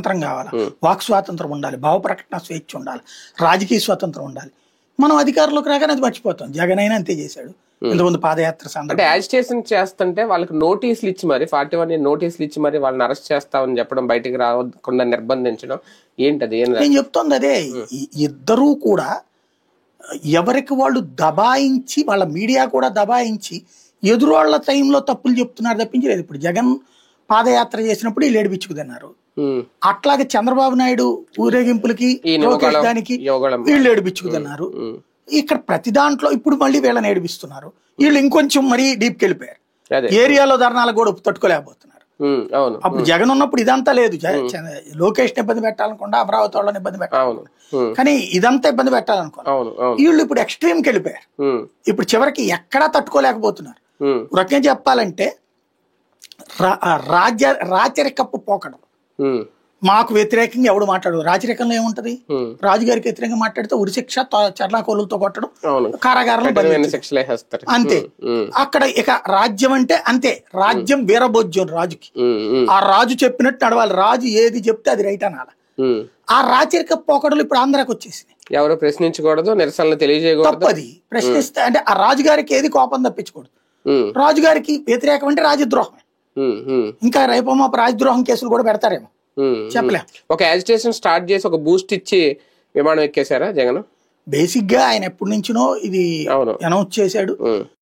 స్వాతంత్రం కావాలా, వాక్ స్వాతంత్రం ఉండాలి, భావ ప్రకటన స్వేచ్ఛ ఉండాలి, రాజకీయ స్వాతంత్రం ఉండాలి. మనం అధికారంలోకి రాగానే అది మర్చిపోతాం. జగన్ అయినా అంతే చేశాడు ఇంతకుముందు పాదయాత్ర అంటే యాజిటేషన్ చేస్తుంటే వాళ్ళకి నోటీసులు ఇచ్చి మరి 41 నోటీసులు ఇచ్చి మరి వాళ్ళని అరెస్ట్ చేస్తామని చెప్పడం, బయటికి రాకుండా నిర్బంధించడం ఏంటది? నేను చెప్తోంది అదే. ఇద్దరూ కూడా ఎవరికి వాళ్ళు దబాయించి, వాళ్ళ మీడియా కూడా దబాయించి ఎదురోళ్ల టైంలో తప్పులు చెప్తున్నారు తప్పించలేదు. ఇప్పుడు జగన్ పాదయాత్ర చేసినప్పుడు వీళ్ళు ఏడిపించుకు తిన్నారు, అట్లాగే చంద్రబాబు నాయుడు ఊరేగింపులకి లోకేష్ దానికి వీళ్ళు ఏడిపించుకుతున్నారు. ఇక్కడ ప్రతి దాంట్లో ఇప్పుడు మళ్ళీ వీళ్ళని ఏడిపిస్తున్నారు. వీళ్ళు ఇంకొంచెం మరీ డీప్కి వెళ్ళిపోయారు. ఏరియాలో ధర్నాలకు కూడా తట్టుకోలేకపోతున్నారు. అప్పుడు జగన్ ఉన్నప్పుడు ఇదంతా లేదు. లోకేష్ ఇబ్బంది పెట్టాలనుకుండా అమరావతి వాళ్ళని ఇబ్బంది పెట్టాలి, కానీ ఇదంతా ఇబ్బంది పెట్టాలనుకున్నా. వీళ్ళు ఇప్పుడు ఎక్స్ట్రీమ్కి వెళ్ళిపోయారు. ఇప్పుడు చివరికి ఎక్కడా తట్టుకోలేకపోతున్నారు. రకంగా చెప్పాలంటే రాచరికపు పోకడం. మాకు వ్యతిరేకంగా ఎవడు మాట్లాడు, రాజరికంలో ఏముంటది? రాజుగారికి వ్యతిరేకంగా మాట్లాడితే ఉరిశిక్ష, చర్లాకోలుతో కొట్టడం, కారాగారంలో అంతే. అక్కడ ఇక రాజ్యం అంటే అంతే. రాజ్యం వీరభోజ్యం రాజుకి. ఆ రాజు చెప్పినట్టు నడవాలి. రాజు ఏది చెప్తే అది రైట్ అనాలి. ఆ రాచరిక పోకడలు ఇప్పుడు ఆంధ్రాకి వచ్చేసినాయి. ఎవరు ప్రశ్నించకూడదు, నిరసనలు తెలియజేయకూడదు. తప్పది. ప్రశ్నిస్తే అంటే ఆ రాజుగారికి ఏది కోపం తప్పించకూడదు. రాజుగారికి వ్యతిరేకం అంటే రాజద్రోహమే. ఇంకా రేపు మా రాజద్రోహం కేసులు కూడా పెడతారేమో చెప్పలే. ఒక యాజిటేషన్ స్టార్ట్ చేసి ఒక బూస్ట్ ఇచ్చి విమానం ఎక్కేశారా జగన్? బేసిక్ గా ఆయన ఎప్పటి నుంచినో ఇది అనౌన్స్ చేశాడు.